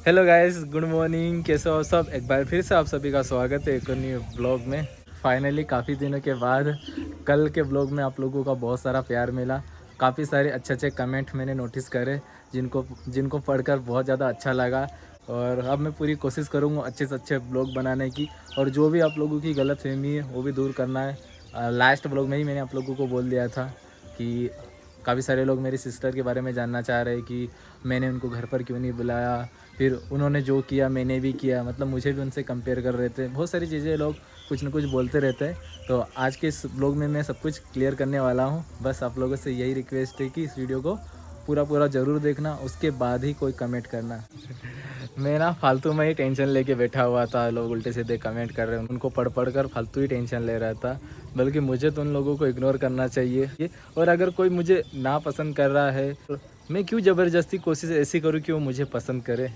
Hello guys, good morning. कैसे हो सब? एक बार फिर से आप सभी का स्वागत है एक न्यू ब्लॉग में। फाइनली काफ़ी दिनों के बाद कल के ब्लॉग में आप लोगों का बहुत सारा प्यार मिला। काफ़ी सारे अच्छे अच्छे कमेंट मैंने नोटिस करे, जिनको जिनको पढ़कर बहुत ज़्यादा अच्छा लगा। और अब मैं पूरी कोशिश करूँगा अच्छे से अच्छे ब्लॉग बनाने की, और जो भी आप लोगों की गलतफहमी है वो भी दूर करना है। लास्ट ब्लॉग में ही मैंने आप लोगों को बोल दिया था कि काफ़ी सारे लोग मेरी सिस्टर के बारे में जानना चाह रहे हैं कि मैंने उनको घर पर क्यों नहीं बुलाया। फिर उन्होंने जो किया मैंने भी किया, मतलब मुझे भी उनसे कंपेयर कर रहे थे। बहुत सारी चीज़ें लोग कुछ न कुछ बोलते रहते हैं। तो आज के इस ब्लॉग में मैं सब कुछ क्लियर करने वाला हूँ। बस आप लोगों से यही रिक्वेस्ट है कि इस वीडियो को पूरा पूरा ज़रूर देखना, उसके बाद ही कोई कमेंट करना। मैं ना फालतू में ही टेंशन लेके बैठा हुआ था। लोग उल्टे सीधे कमेंट कर रहे हैं, उनको पढ़ पढ़ कर फालतू ही टेंशन ले रहा था। बल्कि मुझे तो उन लोगों को इग्नोर करना चाहिए। और अगर कोई मुझे ना पसंद कर रहा है तो मैं क्यों ज़बरदस्ती कोशिश ऐसी करूँ कि वो मुझे पसंद करे।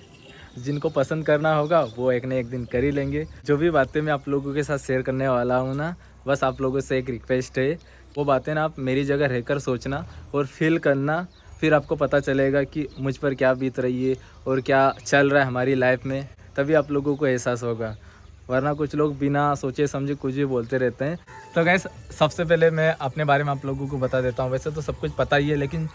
जिनको पसंद करना होगा वो एक न एक दिन कर ही लेंगे। जो भी बातें मैं आप लोगों के साथ शेयर करने वाला हूँ ना, बस आप लोगों से एक रिक्वेस्ट है, वो बातें ना आप मेरी जगह रहकर सोचना और फील करना। फिर आपको पता चलेगा कि मुझ पर क्या बीत रही है और क्या चल रहा है हमारी लाइफ में, तभी आप लोगों को एहसास होगा। वरना कुछ लोग बिना सोचे समझे कुछ भी बोलते रहते हैं। तो गैस, सबसे पहले मैं अपने बारे में आप लोगों को बता देता हूँ। वैसे तो सब कुछ पता ही है, लेकिन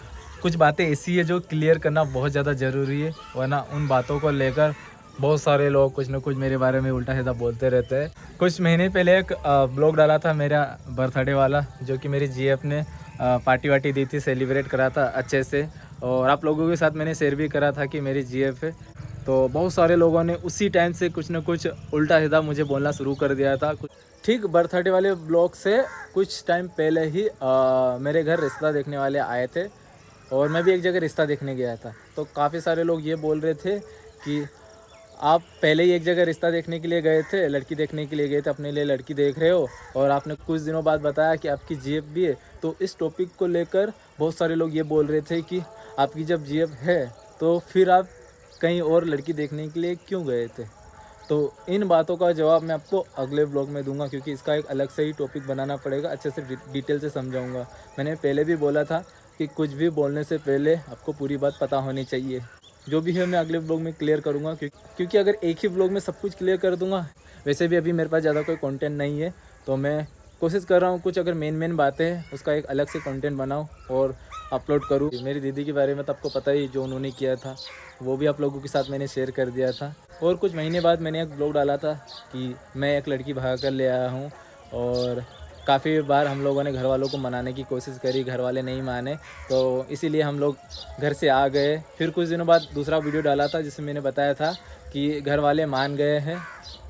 कुछ बातें ऐसी है जो क्लियर करना बहुत ज़्यादा ज़रूरी है। वरना उन बातों को लेकर बहुत सारे लोग कुछ ना कुछ मेरे बारे में उल्टा सीधा बोलते रहते हैं। कुछ महीने पहले एक ब्लॉग डाला था मेरा बर्थडे वाला, जो कि मेरी जीएफ ने पार्टी वार्टी दी थी, सेलिब्रेट करा था अच्छे से। और आप लोगों के साथ मैंने शेयर भी करा था कि मेरी जीएफ है। तो बहुत सारे लोगों ने उसी टाइम से कुछ ना कुछ उल्टा सीधा मुझे बोलना शुरू कर दिया था। ठीक बर्थडे वाले ब्लॉग से कुछ टाइम पहले ही मेरे घर रिश्ता देखने वाले आए थे, और मैं भी एक जगह रिश्ता देखने गया था। तो काफ़ी सारे लोग ये बोल रहे थे कि आप पहले ही एक जगह रिश्ता देखने के लिए गए थे, लड़की देखने के लिए गए थे, अपने लिए लड़की देख रहे हो, और आपने कुछ दिनों बाद बताया कि आपकी जीएफ भी है। तो इस टॉपिक को लेकर बहुत सारे लोग ये बोल रहे थे कि आपकी जब जीएफ है तो फिर आप कहीं और लड़की देखने के लिए क्यों गए थे। तो इन बातों का जवाब मैं आपको अगले ब्लॉग में दूंगा, क्योंकि इसका एक अलग से ही टॉपिक बनाना पड़ेगा। अच्छे से डिटेल से समझाऊंगा। मैंने पहले भी बोला था कि कुछ भी बोलने से पहले आपको पूरी बात पता होनी चाहिए। जो भी है मैं अगले ब्लॉग में क्लियर करूँगा, क्योंकि अगर एक ही ब्लॉग में सब कुछ क्लियर कर दूंगा, वैसे भी अभी मेरे पास ज़्यादा कोई कंटेंट नहीं है। तो मैं कोशिश कर रहा हूँ कुछ अगर मेन बातें हैं उसका एक अलग से कंटेंट बनाऊँ और अपलोड करूँ। मेरी दीदी के बारे में तो आपको पता ही, जो उन्होंने किया था वो भी आप लोगों के साथ मैंने शेयर कर दिया था। और कुछ महीने बाद मैंने एक ब्लॉग डाला था कि मैं एक लड़की भगा कर ले आया हूँ, और काफ़ी बार हम लोगों ने घर वालों को मनाने की कोशिश करी, घर वाले नहीं माने, तो इसीलिए हम लोग घर से आ गए। फिर कुछ दिनों बाद दूसरा वीडियो डाला था जिसमें मैंने बताया था कि घर वाले मान गए हैं,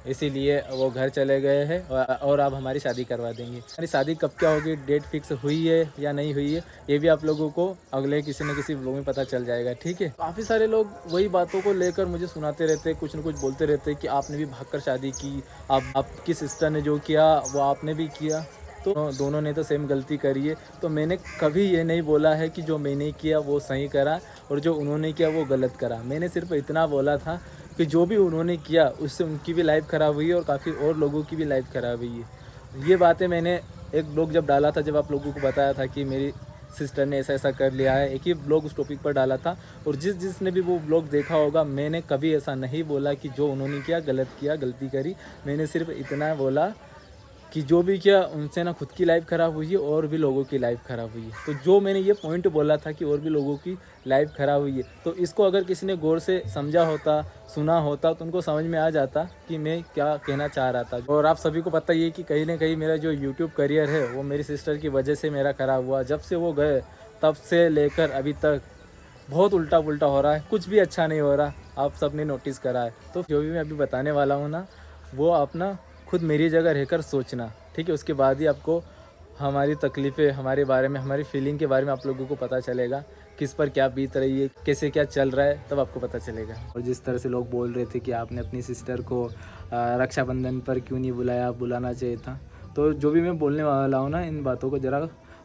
इसीलिए वो घर चले गए हैं और अब हमारी शादी करवा देंगे। हमारी शादी कब क्या होगी, डेट फिक्स हुई है या नहीं हुई है, ये भी आप लोगों को अगले किसी न किसी ब्लॉग में पता चल जाएगा। ठीक है। काफ़ी सारे लोग वही बातों को लेकर मुझे सुनाते रहते हैं, कुछ न कुछ बोलते रहते हैं कि आपने भी भागकर शादी की, आपकी सिस्टर ने जो किया वो आपने भी किया, तो दोनों ने तो सेम गलती करी है। तो मैंने कभी ये नहीं बोला है कि जो मैंने किया वो सही करा और जो उन्होंने किया वो गलत करा। मैंने सिर्फ इतना बोला था कि जो भी उन्होंने किया उससे उनकी भी लाइफ ख़राब हुई है और काफ़ी और लोगों की भी लाइफ ख़राब हुई है। ये बातें मैंने एक ब्लॉग जब डाला था, जब आप लोगों को बताया था कि मेरी सिस्टर ने ऐसा ऐसा कर लिया है, एक ही ब्लॉग उस टॉपिक पर डाला था। और जिसने भी वो ब्लॉग देखा होगा, मैंने कभी ऐसा नहीं बोला कि जो उन्होंने किया गलत किया, गलती करी। मैंने सिर्फ इतना बोला कि जो भी किया उनसे ना खुद की लाइफ ख़राब हुई है और भी लोगों की लाइफ ख़राब हुई है। तो जो मैंने ये पॉइंट बोला था कि और भी लोगों की लाइफ ख़राब हुई है, तो इसको अगर किसी ने गौर से समझा होता, सुना होता, तो उनको समझ में आ जाता कि मैं क्या कहना चाह रहा था। और आप सभी को पता ही है कि कहीं ना कहीं मेरा जो यूट्यूब करियर है वो मेरी सिस्टर की वजह से मेरा ख़राब हुआ। जब से वो गए तब से लेकर अभी तक बहुत उल्टा पुल्टा हो रहा है, कुछ भी अच्छा नहीं हो रहा। आप सब ने नोटिस करा है। तो जो भी मैं अभी बताने वाला हूँ ना, वो आप ना खुद मेरी जगह रहकर सोचना। ठीक है। उसके बाद ही आपको हमारी तकलीफ़ें, हमारे बारे में, हमारी फीलिंग के बारे में आप लोगों को पता चलेगा, किस पर क्या बीत रही है, कैसे क्या चल रहा है, तब आपको पता चलेगा। और जिस तरह से लोग बोल रहे थे कि आपने अपनी सिस्टर को रक्षाबंधन पर क्यों नहीं बुलाया, बुलाना चाहिए था। तो जो भी मैं बोलने वाला हूँ ना, इन बातों को ज़रा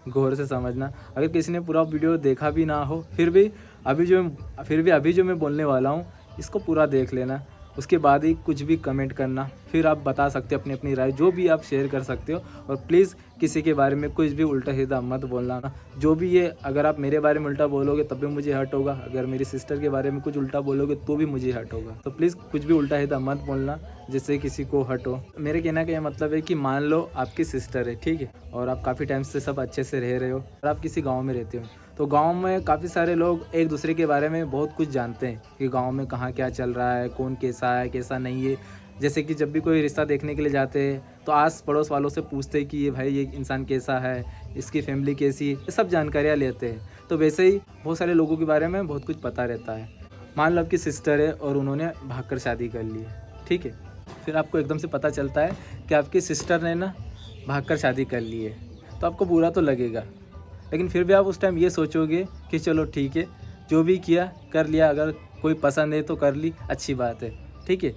गौर से समझना। अगर किसी ने पूरा वीडियो देखा भी ना हो, फिर भी अभी जो मैं बोलने वाला हूँ इसको पूरा देख लेना। उसके बाद ही कुछ भी कमेंट करना, फिर आप बता सकते हो अपनी अपनी राय, जो भी आप शेयर कर सकते हो। और प्लीज़ किसी के बारे में कुछ भी उल्टा सीधा मत बोलना ना, जो भी ये, अगर आप मेरे बारे में उल्टा बोलोगे तब भी मुझे हर्ट होगा, अगर मेरी सिस्टर के बारे में कुछ उल्टा बोलोगे तो भी मुझे हर्ट होगा। तो प्लीज़ कुछ भी उल्टा सीधा मत बोलना जिससे किसी को हर्ट हो। मेरे कहने का ये मतलब है कि मान लो आपकी सिस्टर है, ठीक है, और आप काफ़ी टाइम से सब अच्छे से रह रहे हो और आप किसी गाँव में रहते हो, तो गांव में काफ़ी सारे लोग एक दूसरे के बारे में बहुत कुछ जानते हैं कि गांव में कहाँ क्या चल रहा है, कौन कैसा है कैसा नहीं है। जैसे कि जब भी कोई रिश्ता देखने के लिए जाते हैं तो आस पड़ोस वालों से पूछते हैं कि ये भाई ये इंसान कैसा है, इसकी फैमिली कैसी है, ये सब जानकारियाँ लेते हैं। तो वैसे ही बहुत सारे लोगों के बारे में बहुत कुछ पता रहता है। मान लो आपकी सिस्टर है और उन्होंने भागकर शादी कर ली है, ठीक है, फिर आपको एकदम से पता चलता है कि आपकी सिस्टर ने ना भागकर शादी कर ली है, तो आपको बुरा तो लगेगा, लेकिन फिर भी आप उस टाइम ये सोचोगे कि चलो ठीक है, जो भी किया कर लिया, अगर कोई पसंद है तो कर ली, अच्छी बात है, ठीक है,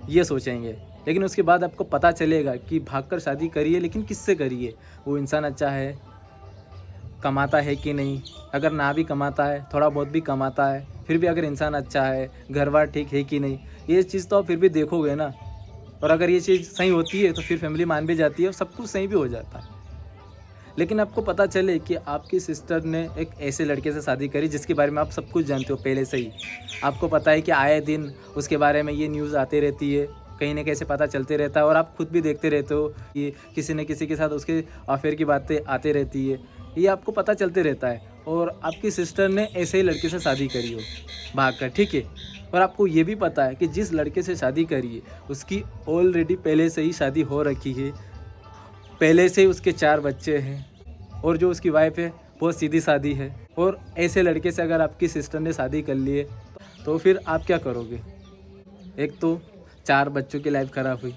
ये सोचेंगे। लेकिन उसके बाद आपको पता चलेगा कि भागकर शादी करी है, लेकिन किससे करी है, वो इंसान अच्छा है, कमाता है कि नहीं, अगर ना भी कमाता है, थोड़ा बहुत भी कमाता है, फिर भी अगर इंसान अच्छा है, घर बार ठीक है कि नहीं, ये चीज़ तो आप फिर भी देखोगे ना। और अगर ये चीज़ सही होती है तो फिर फैमिली मान भी जाती है और सब कुछ सही भी हो जाता है। लेकिन आपको पता चले कि आपकी सिस्टर ने एक ऐसे लड़के से शादी करी जिसके बारे में आप सब कुछ जानते हो पहले से ही, आपको पता है कि आए दिन उसके बारे में ये न्यूज़ आती रहती है, कहीं ना कहीं से पता चलते रहता है, और आप खुद भी देखते रहते हो कि किसी न किसी के साथ उसके अफेयर की बातें आती रहती है, ये आपको पता चलते रहता है। और आपकी सिस्टर ने ऐसे ही लड़के से शादी करी हो भागकर, ठीक है, और आपको ये भी पता है कि जिस लड़के से शादी करी है उसकी ऑलरेडी पहले से ही शादी हो रखी है, पहले से ही उसके 4 बच्चे हैं, और जो उसकी वाइफ है बहुत सीधी सादी है। और ऐसे लड़के से अगर आपकी सिस्टर ने शादी कर ली है तो फिर आप क्या करोगे? एक तो 4 बच्चों की लाइफ ख़राब हुई,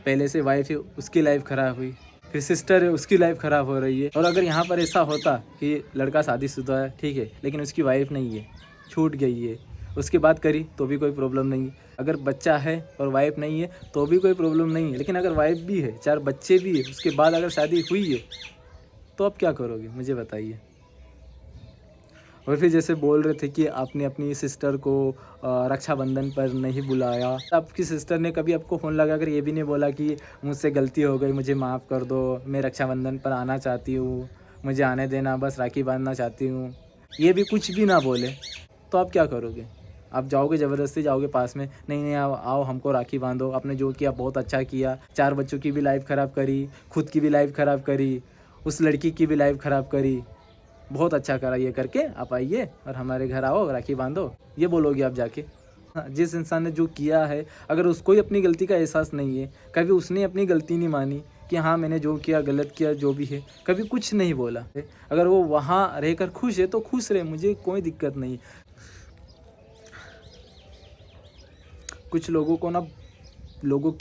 पहले से वाइफ है उसकी लाइफ ख़राब हुई, फिर सिस्टर है उसकी लाइफ ख़राब हो रही है। और अगर यहाँ पर ऐसा होता कि लड़का शादीशुदा है, ठीक है, लेकिन उसकी वाइफ नहीं है, छूट गई है, उसके बाद करी तो भी कोई प्रॉब्लम नहीं है। अगर बच्चा है और वाइफ नहीं है तो भी कोई प्रॉब्लम नहीं है, लेकिन अगर वाइफ भी है, 4 बच्चे भी है, उसके बाद अगर शादी हुई है तो आप क्या करोगे, मुझे बताइए। और फिर जैसे बोल रहे थे कि आपने अपनी सिस्टर को रक्षाबंधन पर नहीं बुलाया, आपकी सिस्टर ने कभी आपको फ़ोन लगा कर ये भी नहीं बोला कि मुझसे गलती हो गई, मुझे माफ़ कर दो, मैं रक्षाबंधन पर आना चाहती हूँ, मुझे आने देना, बस राखी बांधना चाहती हूँ, ये भी कुछ भी ना बोले, तो आप क्या करोगे? आप जाओगे, ज़बरदस्ती जाओगे पास में, नहीं नहीं आओ आओ हमको राखी बांधो, आपने जो किया बहुत अच्छा किया, 4 बच्चों की भी लाइफ ख़राब करी, खुद की भी लाइफ ख़राब करी, उस लड़की की भी लाइफ ख़राब करी, बहुत अच्छा करा, ये करके आप आइए और हमारे घर आओ, राखी बांधो, ये बोलोगे आप जाके? हाँ, जिस इंसान ने जो किया है, अगर उसको ही अपनी गलती का एहसास नहीं है, कभी उसने अपनी गलती नहीं मानी कि हाँ मैंने जो किया गलत किया, जो भी है, कभी कुछ नहीं बोला, अगर वो वहाँ रहकर खुश है तो खुश रहे, मुझे कोई दिक्कत नहीं। कुछ लोगों को ना लोगों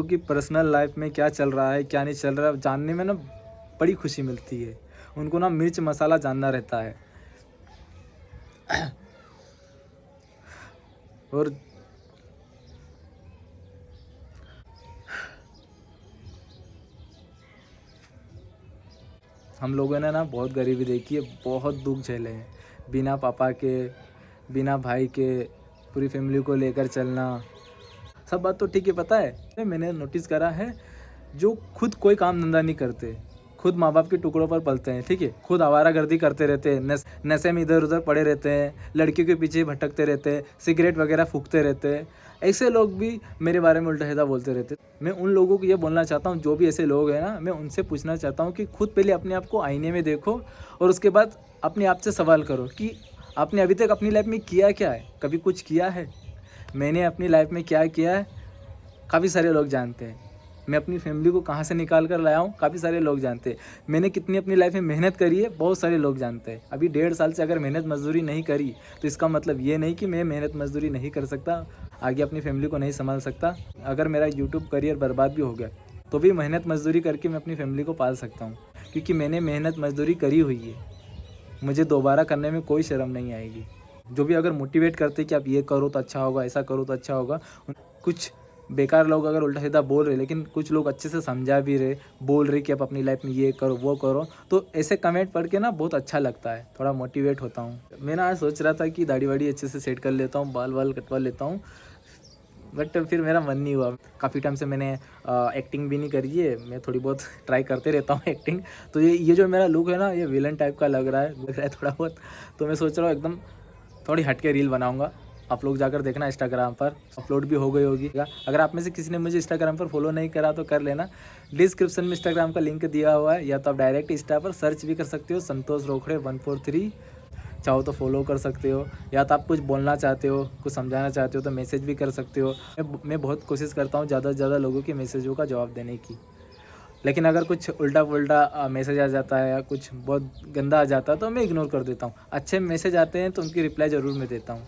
की पर्सनल लाइफ में क्या चल रहा है क्या नहीं चल रहा है जानने में ना बड़ी खुशी मिलती है। उनको ना मिर्च मसाला जानना रहता है। और हम लोगों ने ना बहुत गरीबी देखी है, बहुत दुख झेले हैं, बिना पापा के, बिना भाई के, पूरी फैमिली को लेकर चलना, सब बात तो ठीक है, पता है मैंने नोटिस करा है, जो खुद कोई काम धंधा नहीं करते, खुद माँ बाप के टुकड़ों पर पलते हैं, ठीक है, खुद आवारागर्दी करते रहते हैं, नशे में इधर उधर पड़े रहते हैं, लड़कियों के पीछे भटकते रहते हैं, सिगरेट वगैरह फूकते रहते हैं, ऐसे लोग भी मेरे बारे में उल्टा सीधा बोलते रहते हैं। मैं उन लोगों को ये बोलना चाहता हूँ, जो भी ऐसे लोग हैं ना, मैं उनसे पूछना चाहता हूँ कि खुद पहले अपने आप को आईने में देखो और उसके बाद अपने आप से सवाल करो कि आपने अभी तक अपनी लाइफ में किया क्या है, कभी कुछ किया है? मैंने अपनी लाइफ में क्या किया है काफ़ी सारे लोग जानते हैं। मैं अपनी फैमिली को कहाँ से निकाल कर लाया हूँ काफ़ी सारे लोग जानते हैं। मैंने कितनी अपनी लाइफ में मेहनत करी है बहुत सारे लोग जानते हैं। अभी 1.5 साल से अगर मेहनत मजदूरी नहीं करी तो इसका मतलब ये नहीं कि मैं मेहनत मजदूरी नहीं कर सकता, आगे अपनी फैमिली को नहीं संभाल सकता। अगर मेरा यूट्यूब करियर बर्बाद भी हो गया तो भी मेहनत मजदूरी करके मैं अपनी फैमिली को पाल सकता हूँ, क्योंकि मैंने मेहनत मजदूरी करी हुई है। मुझे दोबारा करने में कोई शर्म नहीं आएगी। जो भी अगर मोटिवेट करते कि आप ये करो तो अच्छा होगा, ऐसा करो तो अच्छा होगा, कुछ बेकार लोग अगर उल्टा सीधा बोल रहे, लेकिन कुछ लोग अच्छे से समझा भी रहे, बोल रहे कि आप अपनी लाइफ में ये करो वो करो, तो ऐसे कमेंट पढ़ के ना बहुत अच्छा लगता है, थोड़ा मोटिवेट होता हूँ। मैं ना आज सोच रहा था कि दाढ़ी वाड़ी अच्छे से सेट कर लेता हूँ, बाल वाल कटवा लेता हूँ, बट फिर मेरा मन नहीं हुआ। काफ़ी टाइम से मैंने एक्टिंग भी नहीं करी है, मैं थोड़ी बहुत ट्राई करते रहता हूँ एक्टिंग। तो ये जो मेरा लुक है ना, ये विलन टाइप का लग रहा है थोड़ा बहुत। तो मैं सोच रहा हूँ एकदम थोड़ी हट के रील बनाऊँगा, आप लोग जाकर देखना इंस्टाग्राम पर, अपलोड भी हो गई होगी। अगर आप में से किसी ने मुझे इंस्टाग्राम पर फॉलो नहीं करा तो कर लेना, डिस्क्रिप्शन में इंस्टाग्राम का लिंक दिया हुआ है, या तो आप डायरेक्ट इंस्टा पर सर्च भी कर सकते हो, संतोष रोखड़े 143। चाहो तो फॉलो कर सकते हो, या तो आप कुछ बोलना चाहते हो, कुछ समझाना चाहते हो तो मैसेज भी कर सकते हो। मैं बहुत कोशिश करता हूँ ज़्यादा से ज़्यादा लोगों के मैसेजों का जवाब देने की, लेकिन अगर कुछ उल्टा पुल्टा मैसेज आ जाता है या कुछ बहुत गंदा आ जाता है तो मैं इग्नोर कर देता हूँ। अच्छे मैसेज आते हैं तो उनकी रिप्लाई ज़रूर मैं देता हूँ।